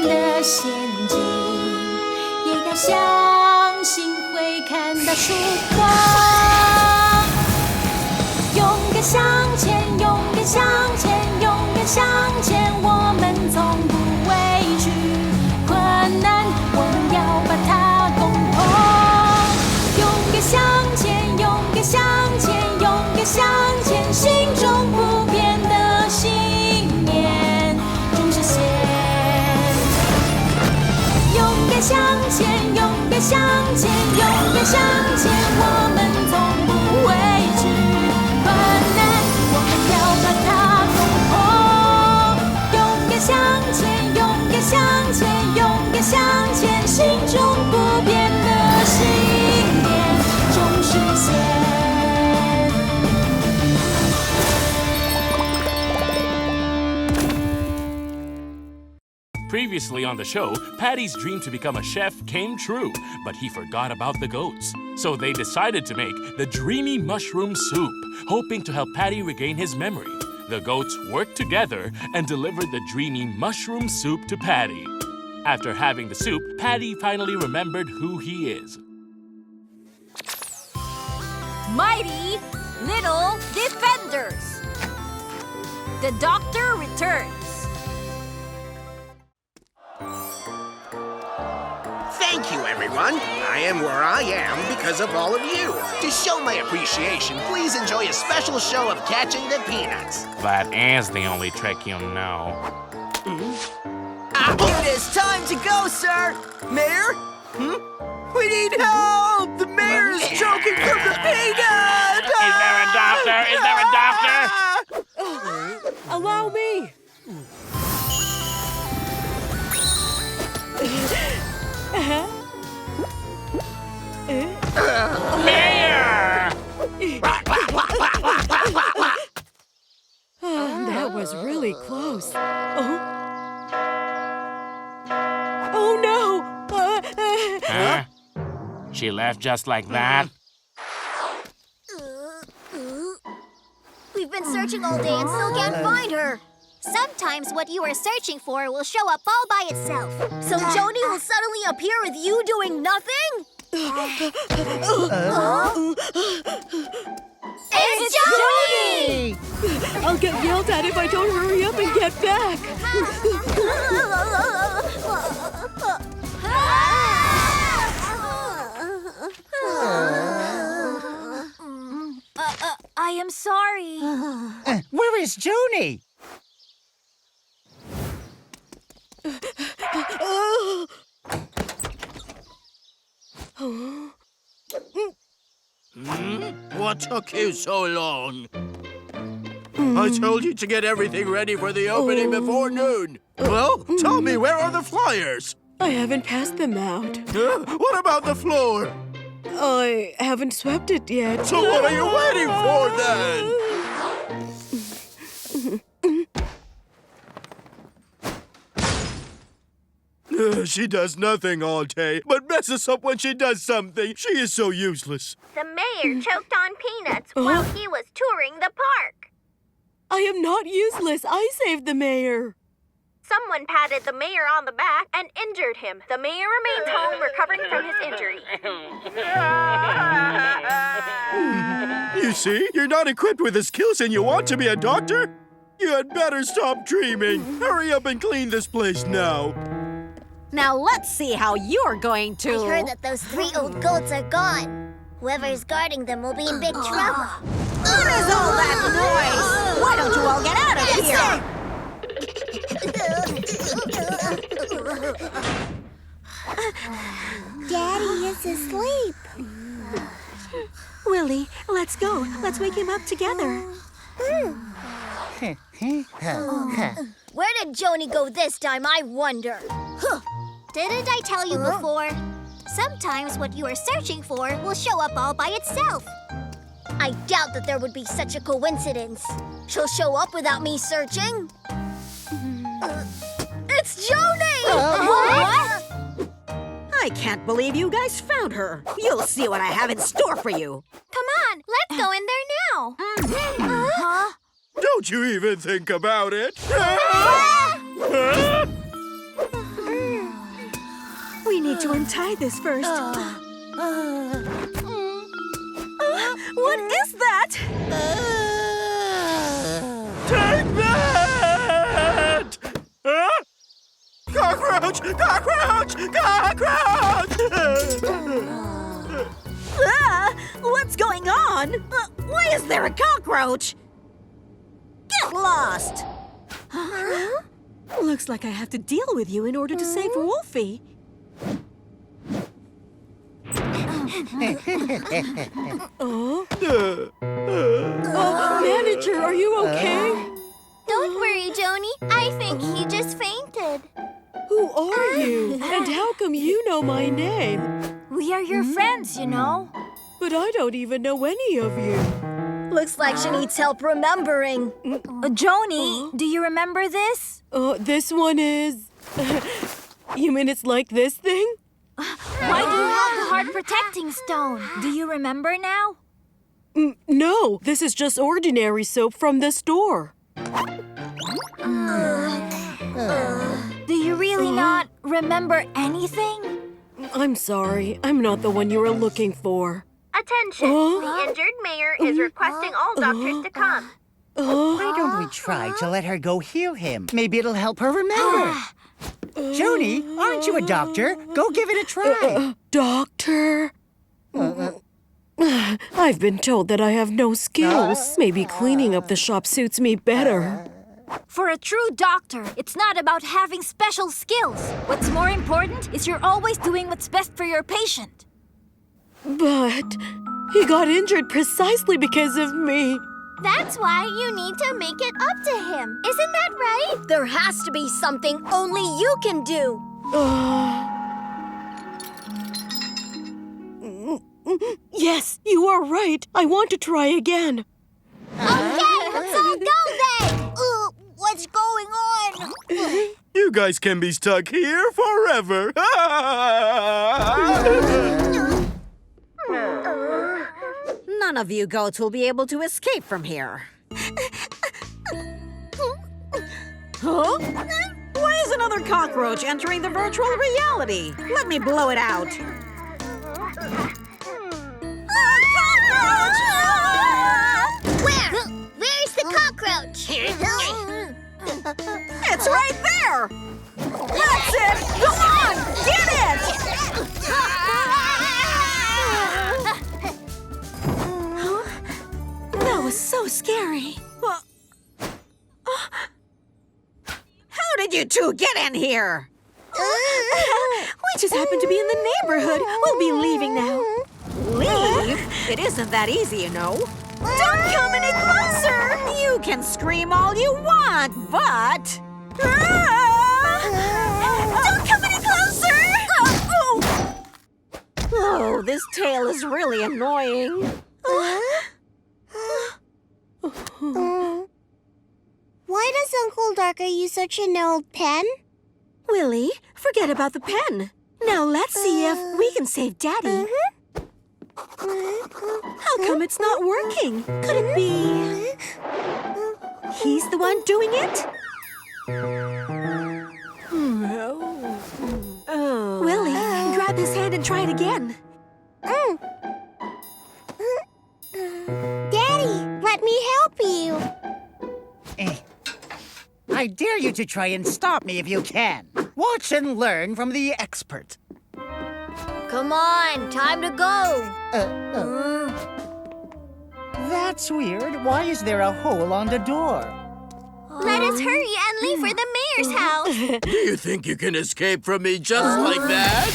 的陷阱，也要相信会看到曙光。勇敢向前，勇敢向前，勇敢向前，我们从不畏惧困难，我们要把它攻破。勇敢向前，勇敢向前，勇敢向前，心中不变的信念终实现。勇敢向前，勇敢向前，勇敢向前，我们从不畏惧困难，我们要把它攻破。勇敢向前，勇敢向前，勇敢向前，心中不变的信念终实现。Previously on the show, Paddy's dream to become a chef came true, but he forgot about the goats. So they decided to make the dreamy mushroom soup, hoping to help Paddy regain his memory. The goats worked together and delivered the dreamy mushroom soup to Paddy. After having the soup, Paddy finally remembered who he is. Mighty Little Defenders. The doctor returns. Thank you, everyone. I am where I am because of all of you. To show my appreciation, please enjoy a special show of catching the peanuts. That is the only trick you know. It is time to go, sir! Mayor? We need help! The mayor is choking from the peanut! Is there a doctor? Is there a doctor? Allow me! Mayor! That was really close. Oh no! Huh? She left just like that? We've been searching all day and still can't find her. Sometimes what you are searching for will show up all by itself. So Joni will suddenly appear with you doing nothing? It's Joni! I'll get yelled at if I don't hurry up and get back. I am sorry. Where is Juni? What took you so long? I told you to get everything ready for the opening before noon. Well, tell me, where are the flyers? I haven't passed them out. What about the floor? I haven't swept it yet. So what are you waiting for, then? She does nothing all day, but messes up when she does something. She is so useless. The mayor choked on peanuts while he was touring the park. I am not useless. I saved the mayor. Someone patted the mayor on the back and injured him. The mayor remains home recovering from his injury. You see, you're not equipped with the skills and you want to be a doctor? You had better stop dreaming. Hurry up and clean this place now. Now let's see how you're going to... I heard that those 3 old goats are gone. Whoever's guarding them will be in big trouble. What is all that noise? Why don't you all get out of here? Daddy is asleep. Willie, let's go. Let's wake him up together. Where did Joni go this time, I wonder? Didn't I tell you before? Sometimes what you are searching for will show up all by itself. I doubt that there would be such a coincidence. She'll show up without me searching. It's Joni! What? I can't believe you guys found her. You'll see what I have in store for you. Come on, let's go in there now. Huh? Don't you even think about it. need to untie this first. What is that? Take that! Huh? Cockroach! Cockroach! Cockroach! What's going on? Why is there a cockroach? Get lost! Looks like I have to deal with you in order to save Wolffy. Manager, are you okay? Don't worry, Joni. I think he just fainted. Who are you? And how come you know my name? We are your friends, you know. But I don't even know any of you. Looks like she needs help remembering. Joni, do you remember this? This one is... You mean it's like this thing? Why do you have the heart protecting stone? Do you remember now? No, this is just ordinary soap from the store. Do you really not remember anything? I'm sorry, I'm not the one you were looking for. Attention! The injured mayor is requesting all doctors to come. Why don't we try to let her go heal him? Maybe it'll help her remember. Joni, aren't you a doctor? Go give it a try. Doctor? I've been told that I have no skills. Maybe cleaning up the shop suits me better. For a true doctor, it's not about having special skills. What's more important is you're always doing what's best for your patient. But he got injured precisely because of me. That's why you need to make it up to him. Isn't that right? There has to be something only you can do. Yes, you are right. I want to try again. Okay, let's all go then. What's going on? You guys can be stuck here forever. None of you goats will be able to escape from here. Huh? Why is another cockroach entering the virtual reality? Let me blow it out. Cockroach! Where's the cockroach? It's right there! That's it! Go on! Get it! That was so scary. How did you two get in here? We just happened to be in the neighborhood. We'll be leaving now. Leave? It isn't that easy, you know. Don't come any closer! You can scream all you want, but... Don't come any closer! Oh, this tail is really annoying. Why does Uncle Darker use such an old pen? Willie, forget about the pen. Now let's see if we can save Daddy. How come it's not working? Could it be... he's the one doing it? Willie, grab his hand and try it again. Daddy, let me help you. I dare you to try and stop me if you can. Watch and learn from the expert. Come on, time to go. That's weird. Why is there a hole on the door? Let us hurry and leave for the mayor's house. Do you think you can escape from me just like that?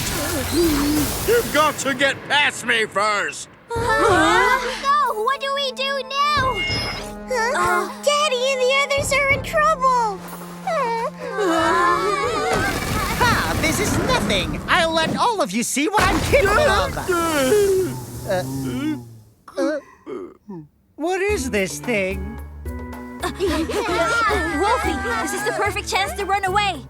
You've got to get past me first. No, what do we do now? Daddy and the others are in trouble. Ha! This is nothing. I'll let all of you see what I'm capable of. What is this thing? Wolffy, this is the perfect chance to run away.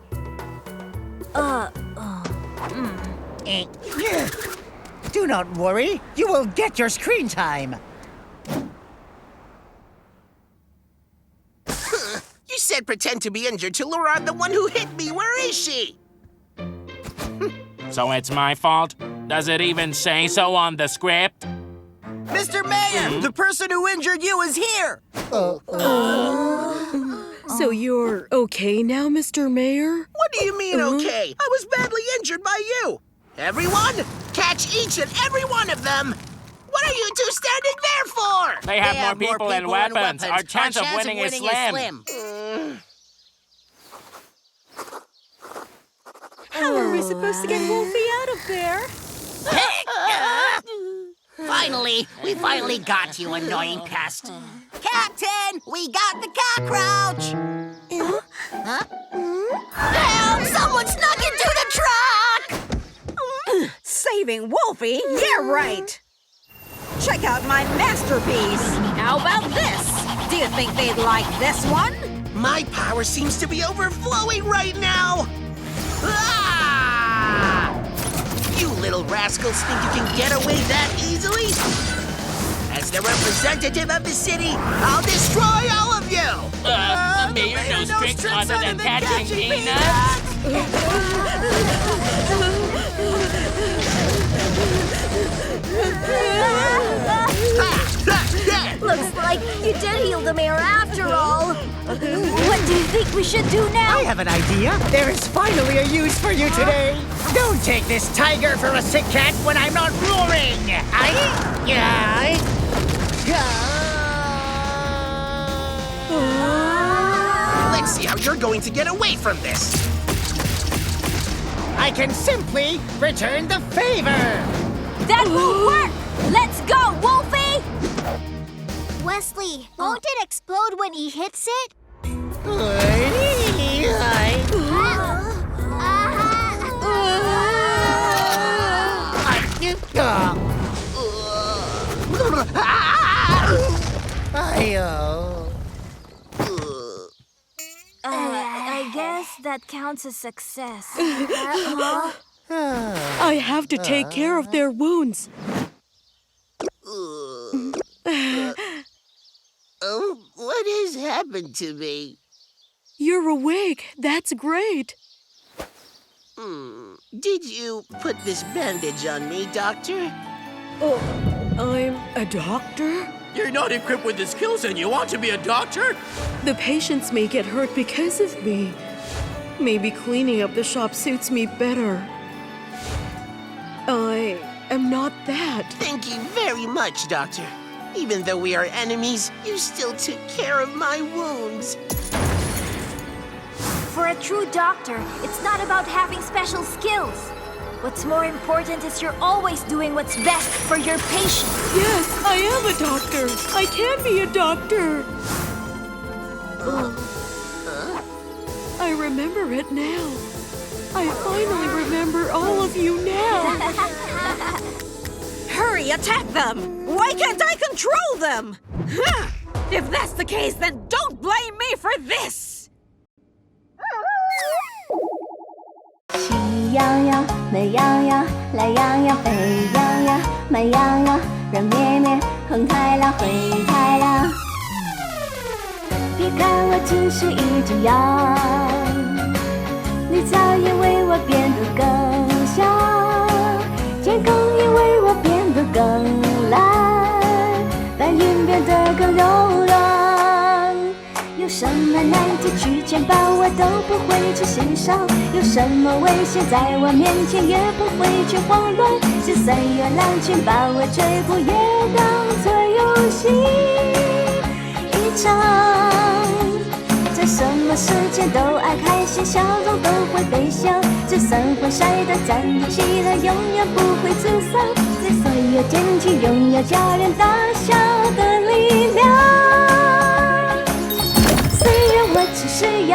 Do not worry. You will get your screen time. You said pretend to be injured to lure on the one who hit me. Where is she? So it's my fault? Does it even say so on the script? Mr. Mayor, the person who injured you is here. So you're okay now, Mr. Mayor? What do you mean, okay? I was badly injured by you. Everyone, catch each and every one of them. What are you two standing there for? They have more people and weapons. Our chance of winning is slim. How are we supposed to get Wolffy out of there? Finally, we finally got you, annoying pest. Captain, we got the cockroach. Help! Someone snuck into the truck! Saving Wolffy? Yeah, right. Check out my masterpiece. How about this? Do you think they'd like this one? My power seems to be overflowing right now. You little rascals think you can get away that easily? As the representative of the city, I'll destroy all of you! Mayor knows tricks other than catching peanuts? Looks like you did heal the mayor after all. What do you think we should do now? I have an idea. There is finally a use for you today. Don't take this tiger for a sick cat when I'm not roaring. Let's see how you're going to get away from this. I can simply return the favor. That will work! Let's go, Wolffy! Wesley, won't it explode when he hits it? I guess that counts as success. I have to take care of their wounds. What has happened to me? You're awake. That's great. Did you put this bandage on me, Doctor? Oh, I'm a doctor? You're not equipped with the skills and you want to be a doctor? The patients may get hurt because of me. Maybe cleaning up the shop suits me better. I am not that. Thank you very much, Doctor. Even though we are enemies, you still took care of my wounds. For a true doctor, it's not about having special skills. What's more important is you're always doing what's best for your patient. Yes, I am a doctor. I can be a doctor. I remember it now. I finally remember all of you now. Hurry, attack them! Why can't I control them? Huh. If that's the case, then don't blame me for this! 喜羊羊、美羊羊、懒羊羊、沸羊羊、慢羊羊，软绵绵，横太郎、灰太狼。别看我只是一只羊，绿草也为我变得更香，天空也为我变得更蓝，白云变得更柔软。有什么难题去牵绊我都不会去欣赏，有什么危险在我面前也不会去慌乱。就算有狼群把我追捕，也当作游戏一场。在什么时间都爱开心，笑容都会飞翔。就算会晒得站立起来，永远不会沮丧。在所有天气，拥有叫人大笑的力量。虽然我只是羊。